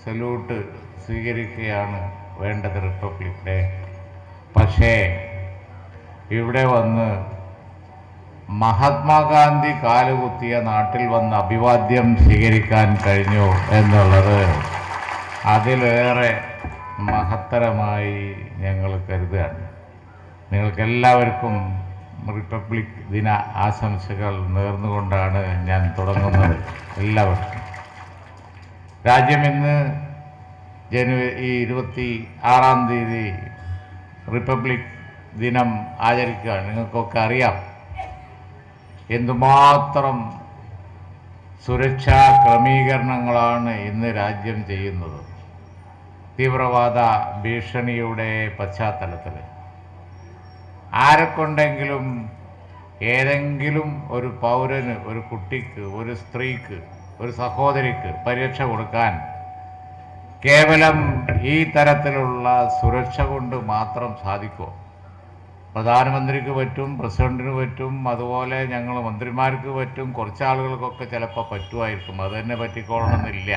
Salute സ്വീകരിക്കുകയാണ് വേണ്ടത് republic day. പക്ഷേ ഇവിടെ വന്ന് മഹാത്മാഗാന്ധി കാലുകുത്തിയ നാട്ടിൽ വന്ന് അഭിവാദ്യം സ്വീകരിക്കാൻ കഴിഞ്ഞു എന്നുള്ളത് അതിലേറെ മഹത്തരമായി ഞങ്ങൾ കരുതുകയാണ്. നിങ്ങൾക്കെല്ലാവർക്കും റിപ്പബ്ലിക് ദിന ആശംസകൾ നേർന്നുകൊണ്ടാണ് ഞാൻ തുടങ്ങുന്നത്. എല്ലാവർക്കും രാജ്യം ഇന്ന് ജനുവരി 26 റിപ്പബ്ലിക് ദിനം ആചരിക്കുകയാണ്. നിങ്ങൾക്കൊക്കെ അറിയാം എന്തുമാത്രം സുരക്ഷാ ക്രമീകരണങ്ങളാണ് ഇന്ന് രാജ്യം ചെയ്യുന്നത്. തീവ്രവാദ ഭീഷണിയുടെ പശ്ചാത്തലത്തിൽ ആരെക്കൊണ്ടെങ്കിലും ഏതെങ്കിലും ഒരു പൗരന്, ഒരു കുട്ടിക്ക്, ഒരു സ്ത്രീക്ക്, ഒരു സഹോദരിക്ക് പരിരക്ഷ കൊടുക്കാൻ കേവലം ഈ തരത്തിലുള്ള സുരക്ഷ കൊണ്ട് മാത്രം സാധിക്കുമോ? പ്രധാനമന്ത്രിക്ക് പറ്റും, പ്രസിഡന്റിന് പറ്റും, അതുപോലെ ഞങ്ങൾ മന്ത്രിമാർക്ക് പറ്റും, കുറച്ച് ആളുകൾക്കൊക്കെ ചിലപ്പോൾ പറ്റുമായിരിക്കും, അത് തന്നെ പറ്റിക്കോളണമെന്നില്ല.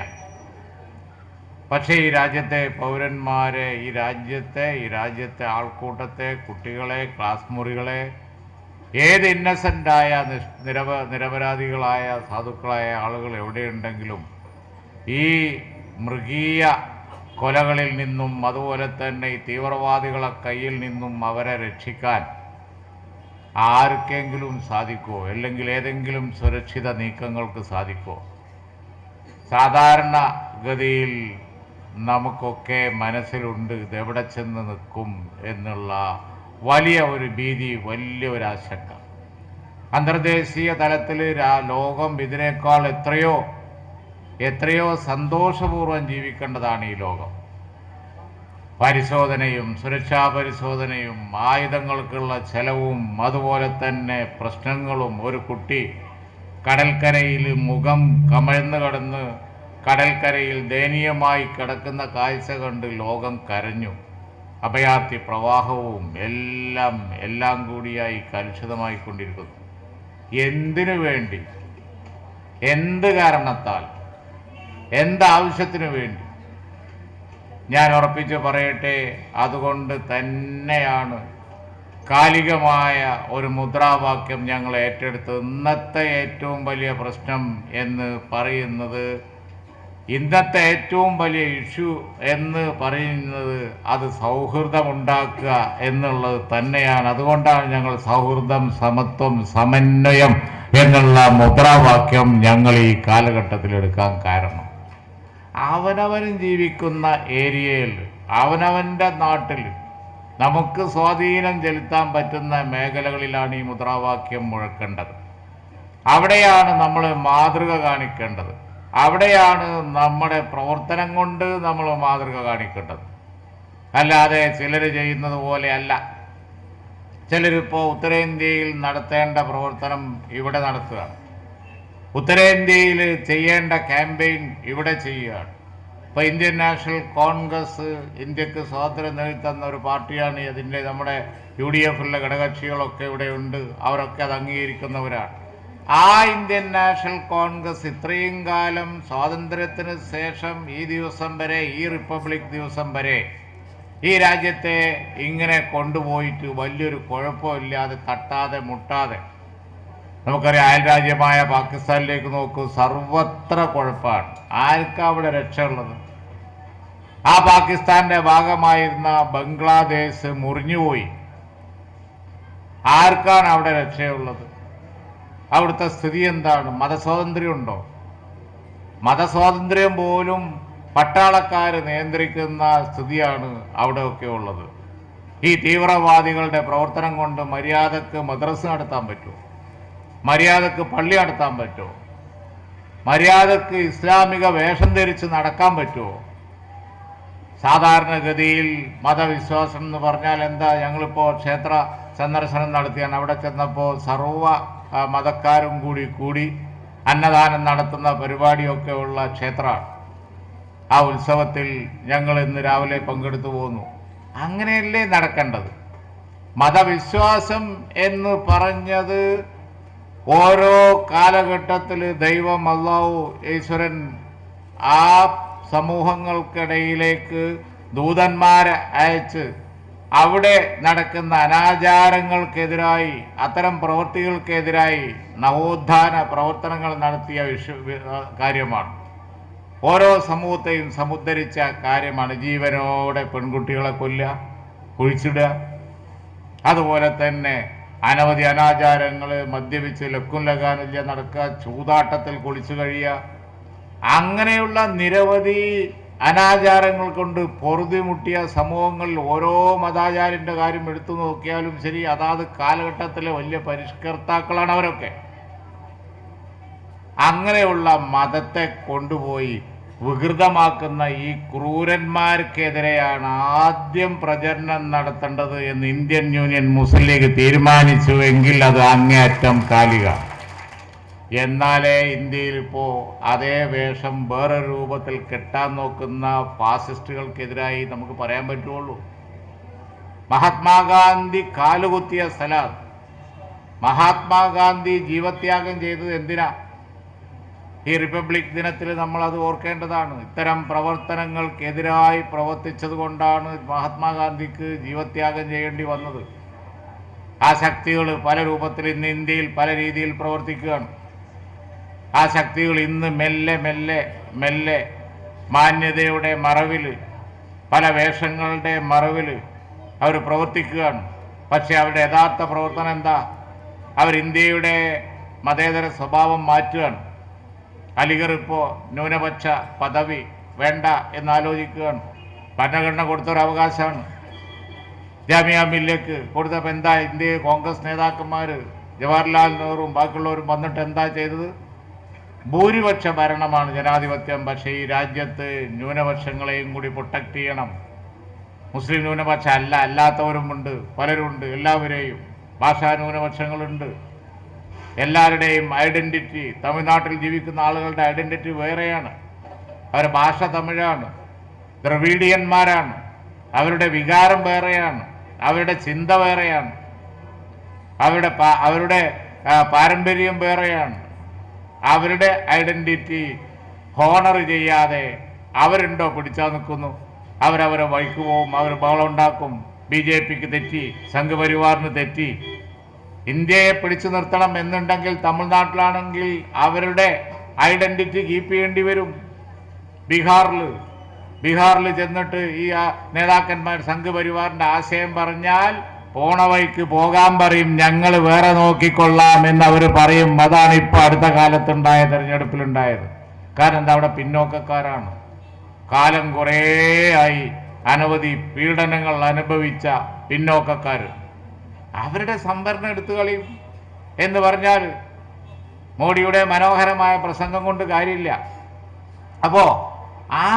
പക്ഷേ ഈ രാജ്യത്തെ പൗരന്മാരെ, ഈ രാജ്യത്തെ ആൾക്കൂട്ടത്തെ, കുട്ടികളെ, ക്ലാസ് മുറികളെ, ഏത് ഇന്നസെൻ്റായ നിരപരാധികളായ സാധുക്കളായ ആളുകൾ എവിടെയുണ്ടെങ്കിലും ഈ മൃഗീയ കൊലകളിൽ നിന്നും അതുപോലെ തന്നെ ഈ തീവ്രവാദികളെ കയ്യിൽ നിന്നും അവരെ രക്ഷിക്കാൻ ആർക്കെങ്കിലും സാധിക്കുമോ? അല്ലെങ്കിൽ ഏതെങ്കിലും സുരക്ഷിത നീക്കങ്ങൾക്ക് സാധിക്കുമോ? സാധാരണഗതിയിൽ നമുക്കൊക്കെ മനസ്സിലുണ്ട് ഇതെവിടെ ചെന്ന് നിൽക്കും എന്നുള്ള വലിയ ഒരു ഭീതി, വലിയ ഒരു ആശങ്ക. അന്തർദേശീയ തലത്തിൽ ലോകം ഇതിനേക്കാൾ എത്രയോ സന്തോഷപൂർവ്വം ജീവിക്കേണ്ടതാണ് ഈ ലോകം. പരിശോധനയും സുരക്ഷാ പരിശോധനയും ആയുധങ്ങൾക്കുള്ള ചെലവും അതുപോലെ തന്നെ പ്രശ്നങ്ങളും. ഒരു കുട്ടി കടൽക്കരയിൽ മുഖം കമഴ്ന്നു കിടന്ന് കടൽക്കരയിൽ ദയനീയമായി കിടക്കുന്ന കാഴ്ച കണ്ട് ലോകം കരഞ്ഞു. അഭയാർത്ഥി പ്രവാഹവും എല്ലാം കൂടിയായി കലുഷിതമായിക്കൊണ്ടിരിക്കുന്നു. എന്തിനു വേണ്ടി, എന്ത് കാരണത്താൽ, എന്താവശ്യത്തിനു വേണ്ടി? ഞാൻ ഉറപ്പിച്ച് പറയട്ടെ, അതുകൊണ്ട് തന്നെയാണ് കാലികമായ ഒരു മുദ്രാവാക്യം ഞങ്ങൾ ഏറ്റെടുത്ത് ഇന്നത്തെ ഏറ്റവും വലിയ പ്രശ്നം എന്ന് പറയുന്നത്, ഇന്നത്തെ ഏറ്റവും വലിയ ഇഷ്യൂ എന്ന് പറയുന്നത് അത് സൗഹൃദമുണ്ടാക്കുക എന്നുള്ളത് തന്നെയാണ്. അതുകൊണ്ടാണ് ഞങ്ങൾ സൗഹൃദം, സമത്വം, സമന്വയം എന്നുള്ള മുദ്രാവാക്യം ഞങ്ങൾ ഈ കാലഘട്ടത്തിൽ എടുക്കാൻ കാരണം. അവനവനും ജീവിക്കുന്ന ഏരിയയിൽ, അവനവൻ്റെ നാട്ടിൽ നമുക്ക് സ്വാധീനം ചെലുത്താൻ പറ്റുന്ന മേഖലകളിലാണ് ഈ മുദ്രാവാക്യം മുഴക്കേണ്ടത്. അവിടെയാണ് നമ്മൾ മാതൃക കാണിക്കേണ്ടത്. അവിടെയാണ് നമ്മുടെ പ്രവർത്തനം കൊണ്ട് നമ്മൾ മാതൃക കാണിക്കേണ്ടത്. അല്ലാതെ ചിലർ ചെയ്യുന്നത് പോലെയല്ല. ചിലരിപ്പോൾ ഉത്തരേന്ത്യയിൽ നടത്തേണ്ട പ്രവർത്തനം ഇവിടെ നടത്തുകയാണ്. ഉത്തരേന്ത്യയിൽ ചെയ്യേണ്ട ക്യാമ്പയിൻ ഇവിടെ ചെയ്യുകയാണ്. ഇപ്പോൾ ഇന്ത്യൻ നാഷണൽ കോൺഗ്രസ് ഇന്ത്യക്ക് സ്വാതന്ത്ര്യം നേടിത്തന്ന ഒരു പാർട്ടിയാണ്. അതിൻ്റെ നമ്മുടെ UDF-ലെ ഘടകകക്ഷികളൊക്കെ ഇവിടെയുണ്ട്. അവരൊക്കെ അത് അംഗീകരിക്കുന്നവരാണ്. ആ ഇന്ത്യൻ നാഷണൽ കോൺഗ്രസ് ഇത്രയും കാലം സ്വാതന്ത്ര്യത്തിന് ശേഷം ഈ ദിവസം വരെ, ഈ റിപ്പബ്ലിക് ദിവസം വരെ ഈ രാജ്യത്തെ ഇങ്ങനെ കൊണ്ടുപോയിട്ട് വലിയൊരു കുഴപ്പമില്ലാതെ, തട്ടാതെ മുട്ടാതെ. നമുക്കറിയാം, അയൽരാജ്യമായ പാകിസ്ഥാനിലേക്ക് നോക്കൂ, സർവത്ര കുഴപ്പമാണ്. ആർക്കാ അവിടെ രക്ഷയുള്ളത്? ആ പാകിസ്ഥാന്റെ ഭാഗമായിരുന്ന ബംഗ്ലാദേശ് മുറിഞ്ഞുപോയി. ആർക്കാണ് അവിടെ രക്ഷയുള്ളത്? അവിടുത്തെ സ്ഥിതി എന്താണ്? മതസ്വാതന്ത്ര്യം ഉണ്ടോ? മതസ്വാതന്ത്ര്യം പോലും പട്ടാളക്കാർ നിയന്ത്രിക്കുന്ന സ്ഥിതിയാണ് അവിടെയൊക്കെ ഉള്ളത്. ഈ തീവ്രവാദികളുടെ പ്രവർത്തനം കൊണ്ട് മര്യാദക്ക് മദ്രസ നടത്താൻ പറ്റുമോ? മര്യാദക്ക് പള്ളി നടത്താൻ പറ്റുമോ? മര്യാദക്ക് ഇസ്ലാമിക വേഷം ധരിച്ച് നടക്കാൻ പറ്റുമോ? സാധാരണഗതിയിൽ മതവിശ്വാസം എന്ന് പറഞ്ഞാൽ എന്താ? ഞങ്ങളിപ്പോൾ ക്ഷേത്ര സന്ദർശനം നടത്തിയാണ്. അവിടെ ചെന്നപ്പോൾ സർവ്വ മതക്കാരും കൂടി അന്നദാനം നടത്തുന്ന പരിപാടിയൊക്കെ ഉള്ള ക്ഷേത്രമാണ്. ആ ഉത്സവത്തിൽ ഞങ്ങൾ ഇന്ന് രാവിലെ പങ്കെടുത്തു പോന്നു. അങ്ങനെയല്ലേ നടക്കേണ്ടത്? മതവിശ്വാസം എന്ന് പറഞ്ഞത് ഓരോ കാലഘട്ടത്തിൽ ദൈവം, അല്ലാഹു, ഈശ്വരൻ, ആ സമൂഹങ്ങൾക്കിടയിലേക്ക് ദൂതന്മാരെ അയച്ച് അവിടെ നടക്കുന്ന അനാചാരങ്ങൾക്കെതിരായി, അത്തരം പ്രവൃത്തികൾക്കെതിരായി നവോത്ഥാന പ്രവർത്തനങ്ങൾ നടത്തിയ കാര്യമാണ്. ഓരോ സമൂഹത്തെയും സമുദ്ധരിച്ച കാര്യമാണ്. ജീവനോടെ പെൺകുട്ടികളെ കൊല്ലുക, കുഴിച്ചിടുക, അതുപോലെ തന്നെ അനവധി അനാചാരങ്ങൾ, മദ്യപിച്ച് ലക്കും ലഗാനില്ല നടക്കുക, ചൂതാട്ടത്തിൽ കുളിച്ചു കഴിയുക, അങ്ങനെയുള്ള നിരവധി അനാചാരങ്ങൾ കൊണ്ട് പൊറുതിമുട്ടിയ സമൂഹങ്ങളിൽ ഓരോ മതാചാര്യൻ്റെ കാര്യം എടുത്തു നോക്കിയാലും ശരി, അതാത് കാലഘട്ടത്തിലെ വലിയ പരിഷ്കർത്താക്കളാണ് അവരൊക്കെ. അങ്ങനെയുള്ള മതത്തെ കൊണ്ടുപോയി വികൃതമാക്കുന്ന ഈ ക്രൂരന്മാർക്കെതിരെയാണ് ആദ്യം പ്രചരണം നടത്തേണ്ടത് എന്ന് ഇന്ത്യൻ യൂണിയൻ മുസ്ലിം ലീഗ് തീരുമാനിച്ചു എങ്കിൽ അത് അങ്ങേയറ്റം കാലിക. എന്നാലേ ഇന്ത്യയിൽ ഇപ്പോൾ അതേ വേഷം വേറെ രൂപത്തിൽ കെട്ടാൻ നോക്കുന്ന ഫാസിസ്റ്റുകൾക്കെതിരായി നമുക്ക് പറയാൻ പറ്റുള്ളൂ. മഹാത്മാഗാന്ധി കാലുകുത്തിയ സ്ഥലം. മഹാത്മാഗാന്ധി ജീവത്യാഗം ചെയ്തത് എന്തിനാ? ഈ റിപ്പബ്ലിക് ദിനത്തിൽ നമ്മൾ അത് ഓർക്കേണ്ടതാണ്. ഇത്തരം പ്രവർത്തനങ്ങൾക്കെതിരായി പ്രവർത്തിച്ചത് കൊണ്ടാണ് മഹാത്മാഗാന്ധിക്ക് ജീവത്യാഗം ചെയ്യേണ്ടി വന്നത്. ആ ശക്തികൾ പല രൂപത്തിൽ ഇന്ന് ഇന്ത്യയിൽ പല രീതിയിൽ പ്രവർത്തിക്കുകയാണ്. ആ ശക്തികൾ ഇന്ന് മെല്ലെ മെല്ലെ മെല്ലെ മാന്യതയുടെ മറവിൽ, പല വേഷങ്ങളുടെ മറവിൽ അവർ പ്രവർത്തിക്കുകയാണ്. പക്ഷെ അവരുടെ യഥാർത്ഥ പ്രവർത്തനം എന്താ? അവർ ഇന്ത്യയുടെ മതേതര സ്വഭാവം മാറ്റുകയാണ്. അലിഗർ ഇപ്പോൾ ന്യൂനപക്ഷ പദവി വേണ്ട എന്നാലോചിക്കുകയാണ്. ഭരണഘടന കൊടുത്തൊരു അവകാശമാണ്. ജാമിയ മില്ലക്ക് കൊടുത്തപ്പോൾ എന്താ ഇന്ത്യയിൽ കോൺഗ്രസ് നേതാക്കന്മാർ, ജവഹർലാൽ നെഹ്റുവും ബാക്കിയുള്ളവരും വന്നിട്ട് എന്താ ചെയ്തത്? ഭൂരിപക്ഷ ഭരണമാണ് ജനാധിപത്യം. പക്ഷേ ഈ രാജ്യത്ത് ന്യൂനപക്ഷങ്ങളെയും കൂടി പ്രൊട്ടക്റ്റ് ചെയ്യണം. മുസ്ലിം ന്യൂനപക്ഷം അല്ലാത്തവരുമുണ്ട്, പലരുമുണ്ട്, എല്ലാവരെയും. ഭാഷാ ന്യൂനപക്ഷങ്ങളുണ്ട്. എല്ലാവരുടെയും ഐഡൻറ്റിറ്റി, തമിഴ്നാട്ടിൽ ജീവിക്കുന്ന ആളുകളുടെ ഐഡൻറ്റിറ്റി വേറെയാണ്. അവരുടെ ഭാഷ തമിഴാണ്, ദ്രവീഡിയന്മാരാണ്, അവരുടെ വികാരം വേറെയാണ്, അവരുടെ ചിന്ത വേറെയാണ്, അവരുടെ പാരമ്പര്യം വേറെയാണ്. അവരുടെ ഐഡൻറ്റിറ്റി ഹോണർ ചെയ്യാതെ അവരുണ്ടോ പിടിച്ചാൽ നിൽക്കുന്നു. അവരവരെ വഴിക്ക് പോവും, അവർ ബഹളമുണ്ടാക്കും. BJPക്ക് തെറ്റി, സംഘപരിവാറിന് തെറ്റി. ഇന്ത്യയെ പിടിച്ചു നിർത്തണം എന്നുണ്ടെങ്കിൽ തമിഴ്നാട്ടിലാണെങ്കിൽ അവരുടെ ഐഡൻറ്റിറ്റി കീപ്പ് ചെയ്യേണ്ടി വരും. ബീഹാറിൽ ചെന്നിട്ട് ഈ നേതാക്കന്മാർ സംഘപരിവാറിൻ്റെ ആശയം പറഞ്ഞാൽ പോണ വഴിക്ക് പോകാൻ പറയും, ഞങ്ങൾ വേറെ നോക്കിക്കൊള്ളാം എന്ന് അവർ പറയും. അതാണ് ഇപ്പോൾ അടുത്ത കാലത്തുണ്ടായ തെരഞ്ഞെടുപ്പിലുണ്ടായത്. കാരണം എന്താ? അവിടെ പിന്നോക്കക്കാരാണ്. കാലം കുറേ ആയി അനവധി പീഡനങ്ങൾ അനുഭവിച്ച പിന്നോക്കക്കാർ അവരുടെ സംവരണം എടുത്തു കളയും എന്ന് പറഞ്ഞാൽ മോഡിയുടെ മനോഹരമായ പ്രസംഗം കൊണ്ട് കാര്യമില്ല. അപ്പോൾ ആ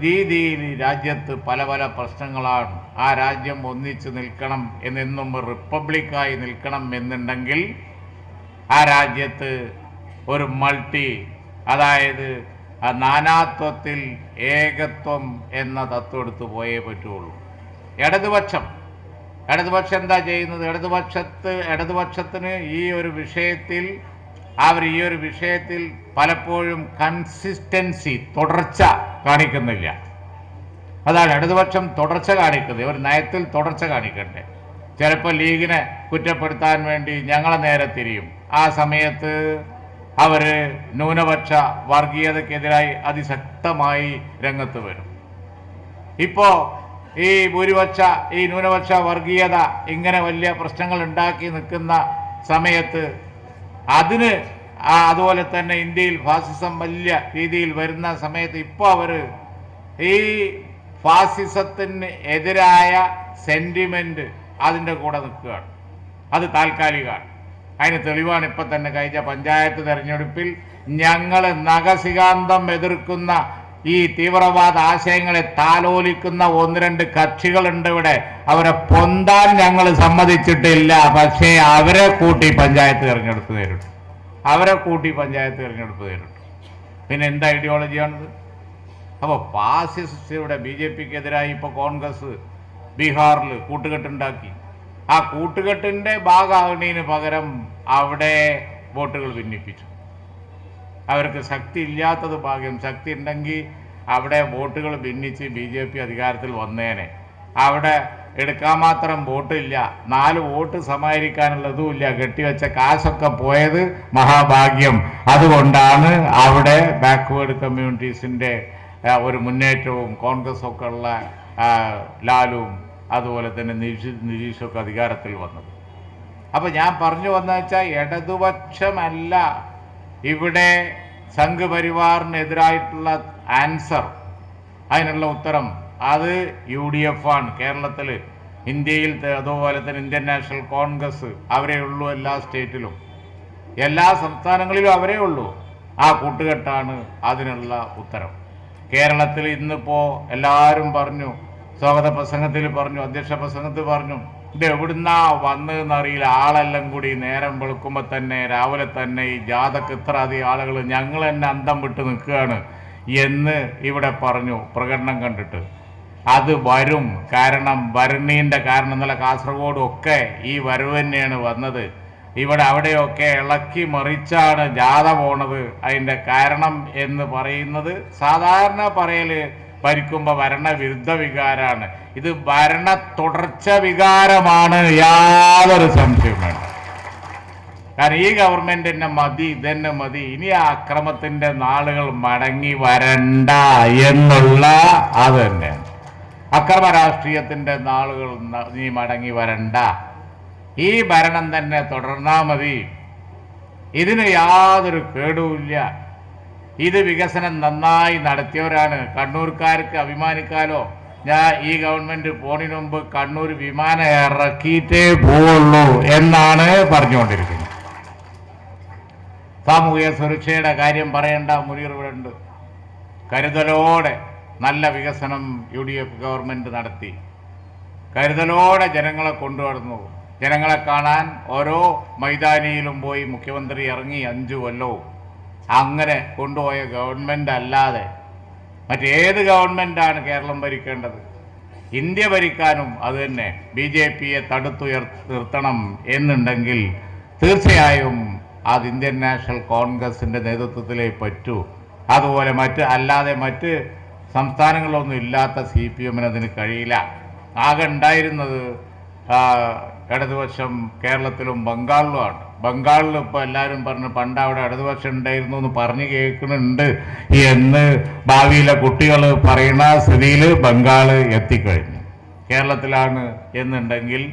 രീതിയിൽ രാജ്യത്ത് പല പല പ്രശ്നങ്ങളാണ്. ആ രാജ്യം ഒന്നിച്ച് നിൽക്കണം എന്നെന്നും റിപ്പബ്ലിക്കായി നിൽക്കണം എന്നുണ്ടെങ്കിൽ ആ രാജ്യത്ത് ഒരു അതായത് നാനാത്വത്തിൽ ഏകത്വം എന്ന തത്വം എടുത്ത് പോയേ പറ്റുള്ളൂ. ഇടതുപക്ഷം എന്താ ചെയ്യുന്നത്? ഇടതുപക്ഷത്തിന് ഈ ഒരു വിഷയത്തിൽ പലപ്പോഴും കൺസിസ്റ്റൻസി, തുടർച്ച കാണിക്കുന്നില്ല. അതാണ് ഇടതുപക്ഷം തുടർച്ച കാണിക്കുന്നത്. ഒരു നയത്തിൽ തുടർച്ച കാണിക്കണ്ടേ? ചിലപ്പോൾ ലീഗിനെ കുറ്റപ്പെടുത്താൻ വേണ്ടി ഞങ്ങളെ നേരെ തിരിയും. ആ സമയത്ത് അവർ ന്യൂനപക്ഷ വർഗീയതക്കെതിരായി അതിശക്തമായി രംഗത്ത് വരും. ഇപ്പോൾ ഈ ന്യൂനപക്ഷ വർഗീയത ഇങ്ങനെ വലിയ പ്രശ്നങ്ങൾ ഉണ്ടാക്കി നിൽക്കുന്ന സമയത്ത് അതുപോലെ തന്നെ ഇന്ത്യയിൽ ഫാസിസം വലിയ രീതിയിൽ വരുന്ന സമയത്ത് ഇപ്പോൾ അവർ ഈ ഫാസിസത്തിന് എതിരായ സെന്റിമെന്റ് അതിൻ്റെ കൂടെ നിൽക്കുകയാണ്. അത് താൽക്കാലികമാണ്. അതിന് തെളിവാണ് ഇപ്പം തന്നെ കഴിഞ്ഞ പഞ്ചായത്ത് തെരഞ്ഞെടുപ്പിൽ ഞങ്ങൾ നഖശികാന്തം എതിർക്കുന്ന ഈ തീവ്രവാദ ആശയങ്ങളെ താലോലിക്കുന്ന 1-2 കക്ഷികളുണ്ട് ഇവിടെ. അവരെ പൊന്താൻ ഞങ്ങൾ സമ്മതിച്ചിട്ടില്ല. പക്ഷേ അവരെ കൂട്ടി പഞ്ചായത്ത് തിരഞ്ഞെടുപ്പ് നേരിട്ടു. പിന്നെ എന്താ ഐഡിയോളജിയാണിത്? അപ്പോൾ ഫാസിസ്റ്റുകളുടെ BJPക്കെതിരായി ഇപ്പോൾ കോൺഗ്രസ് ബീഹാറിൽ കൂട്ടുകെട്ടുണ്ടാക്കി. ആ കൂട്ടുകെട്ടിൻ്റെ ഭാഗമാകുന്നതിന് പകരം അവിടെ വോട്ടുകൾ ഭിന്നിപ്പിച്ചു. അവർക്ക് ശക്തി ഇല്ലാത്തത് ഭാഗ്യം. ശക്തി ഉണ്ടെങ്കിൽ അവിടെ വോട്ടുകൾ ഭിന്നിച്ച് BJP അധികാരത്തിൽ വന്നേനെ. അവിടെ എടുക്കാൻ മാത്രം വോട്ടില്ല, 4 വോട്ട് സമാഹരിക്കാനുള്ളതുമില്ല, കെട്ടിവെച്ച കാശൊക്കെ പോയത് മഹാഭാഗ്യം. അതുകൊണ്ടാണ് അവിടെ ബാക്ക്വേർഡ് കമ്മ്യൂണിറ്റീസിൻ്റെ ഒരു മുന്നേറ്റവും കോൺഗ്രസ്സൊക്കെ ഉള്ള ലാലും അതുപോലെ തന്നെ നിതീഷൊക്കെ അധികാരത്തിൽ വന്നത്. അപ്പോൾ ഞാൻ പറഞ്ഞു വന്ന വെച്ചാൽ ഇടതുപക്ഷമല്ല ഇവിടെ സംഘ് പരിവാറിനെതിരായിട്ടുള്ള ആൻസർ, അതിനുള്ള ഉത്തരം അത് UDF ആണ്. കേരളത്തിൽ, ഇന്ത്യയിൽ, അതുപോലെ തന്നെ ഇന്ത്യൻ നാഷണൽ കോൺഗ്രസ് അവരേ ഉള്ളൂ. എല്ലാ സ്റ്റേറ്റിലും, എല്ലാ സംസ്ഥാനങ്ങളിലും അവരേ ഉള്ളൂ. ആ കൂട്ടുകെട്ടാണ് അതിനുള്ള ഉത്തരം. കേരളത്തിൽ ഇന്നിപ്പോൾ എല്ലാവരും പറഞ്ഞു, സ്വാഗത പ്രസംഗത്തിൽ പറഞ്ഞു, അധ്യക്ഷ പ്രസംഗത്തിൽ പറഞ്ഞു, ഇത് എവിടുന്നാ വന്നതെന്നറിയില്ല, ആളെല്ലാം കൂടി നേരം വെളുക്കുമ്പോൾ തന്നെ രാവിലെ തന്നെ ഈ ജാഥക്ക് ഇത്ര അധികം ആളുകൾ, ഞങ്ങൾ തന്നെ അന്തം വിട്ട് നിൽക്കുകയാണ് എന്ന് ഇവിടെ പറഞ്ഞു പ്രകടനം കണ്ടിട്ട്. അത് വരും, കാരണം വരണീൻ്റെ കാരണം ഇന്നലെ കാസർഗോഡും ഒക്കെ ഈ വരവ് തന്നെയാണ് വന്നത്. ഇവിടെ അവിടെയൊക്കെ ഇളക്കി മറിച്ചാണ് ജാഥ പോണത്. അതിൻ്റെ കാരണം എന്ന് പറയുന്നത് സാധാരണ പറയൽ ഭരിക്കുമ്പോൾ ഭരണവിരുദ്ധ വികാരമാണ്. ഇത് ഭരണ തുടർച്ച വികാരമാണ്, യാതൊരു സംശയവും വേണ്ട. കാരണം ഈ ഗവൺമെന്റ് തന്നെ മതി, ഇതന്നെ മതി, ഇനി ആ അക്രമത്തിന്റെ നാളുകൾ മടങ്ങി വരണ്ട എന്നുള്ള അത് തന്നെയാണ്. അക്രമ രാഷ്ട്രീയത്തിന്റെ നാളുകൾ നീ മടങ്ങി വരണ്ട, ഈ ഭരണം തന്നെ തുടർന്നാൽ മതി, ഇതിന് യാതൊരു കേടുമില്ല. ഇത് വികസനം നന്നായി നടത്തിയവരാണ്. കണ്ണൂർക്കാർക്ക് അഭിമാനിക്കാലോ. ഞാൻ ഈ ഗവൺമെന്റ് പോണിന് മുമ്പ് കണ്ണൂർ വിമാനം ഇറക്കിയിട്ടേ പോവുള്ളൂ എന്നാണ് പറഞ്ഞുകൊണ്ടിരിക്കുന്നത്. സാമൂഹിക സുരക്ഷയുടെ കാര്യം പറയേണ്ട, മുനീർ ഇവിടെ ഉണ്ട്. കരുതലോടെ നല്ല വികസനം UDF ഗവൺമെന്റ് നടത്തി. കരുതലോടെ ജനങ്ങളെ കൊണ്ടുവന്നു. ജനങ്ങളെ കാണാൻ ഓരോ മൈതാനിയിലും പോയി മുഖ്യമന്ത്രി ഇറങ്ങി 5 കൊല്ലവും അങ്ങനെ കൊണ്ടുപോയ ഗവൺമെന്റ് അല്ലാതെ മറ്റേത് ഗവൺമെന്റാണ് കേരളം ഭരിക്കേണ്ടത്? ഇന്ത്യ ഭരിക്കാനും അത് തന്നെ. BJPയെ നിർത്തണം എന്നുണ്ടെങ്കിൽ തീർച്ചയായും അത് ഇന്ത്യൻ നാഷണൽ കോൺഗ്രസിൻ്റെ നേതൃത്വത്തിലേ പറ്റൂ. അതുപോലെ അല്ലാതെ മറ്റ് സംസ്ഥാനങ്ങളിലൊന്നും ഇല്ലാത്ത CPM അതിന് കഴിയില്ല. ആകെ ഉണ്ടായിരുന്നത് ഇടതുപക്ഷം കേരളത്തിലും ബംഗാളിലുമാണ്. ബംഗാളിൽ ഇപ്പോൾ എല്ലാവരും പറഞ്ഞു പണ്ട് അവിടെ ഇടതുപക്ഷം ഉണ്ടായിരുന്നു എന്ന് പറഞ്ഞു കേൾക്കുന്നുണ്ട് എന്ന് ഭാവിയിലെ കുട്ടികൾ പറയുന്ന സ്ഥിതിയിൽ ബംഗാൾ എത്തിക്കഴിഞ്ഞു. കേരളത്തിലാണ് എന്നുണ്ടെങ്കിൽ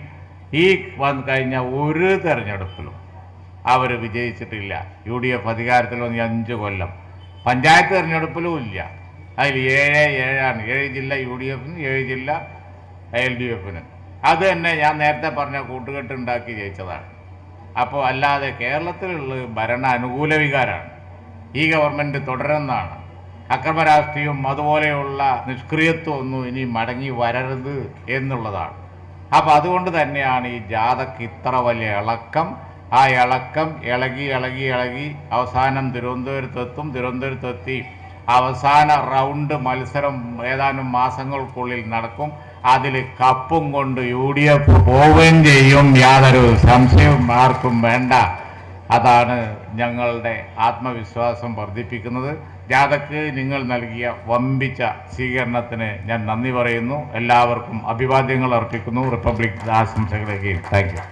ഈ വന്നു കഴിഞ്ഞ ഒരു തെരഞ്ഞെടുപ്പിലും അവർ വിജയിച്ചിട്ടില്ല. UDF അധികാരത്തിൽ വന്ന് 5 കൊല്ലം. പഞ്ചായത്ത് തെരഞ്ഞെടുപ്പിലും ഇല്ല. അതിൽ 7 ജില്ല UDFന്, 7 ജില്ല LDFന്. അത് തന്നെ ഞാൻ നേരത്തെ പറഞ്ഞ കൂട്ടുകെട്ടുണ്ടാക്കി ജയിച്ചതാണ്. അപ്പോൾ അല്ലാതെ കേരളത്തിലുള്ള ഭരണ അനുകൂല വികാരമാണ്. ഈ ഗവൺമെൻറ് തുടരുന്നതാണ്. അക്രമ രാഷ്ട്രീയവും അതുപോലെയുള്ള നിഷ്ക്രിയത്വം ഒന്നും ഇനി മടങ്ങി വരരുത് എന്നുള്ളതാണ്. അപ്പോൾ അതുകൊണ്ട് തന്നെയാണ് ഈ ജാഥക്ക് ഇത്ര വലിയ ഇളക്കം. ആ ഇളക്കം ഇളകി അവസാനം തിരുവനന്തപുരത്തെത്തി അവസാന റൗണ്ട് മത്സരം ഏതാനും മാസങ്ങൾക്കുള്ളിൽ നടക്കും. അതിൽ കപ്പും കൊണ്ട് UDF പോവുകയും ചെയ്യും, യാതൊരു സംശയവും ആർക്കും വേണ്ട. അതാണ് ഞങ്ങളുടെ ആത്മവിശ്വാസം വർദ്ധിപ്പിക്കുന്നത്. ജാഥക്ക് നിങ്ങൾ നൽകിയ വമ്പിച്ച സ്വീകരണത്തിന് ഞാൻ നന്ദി പറയുന്നു. എല്ലാവർക്കും അഭിവാദ്യങ്ങൾ അർപ്പിക്കുന്നു. റിപ്പബ്ലിക് ആശംസകളേക്ക്. Thank U.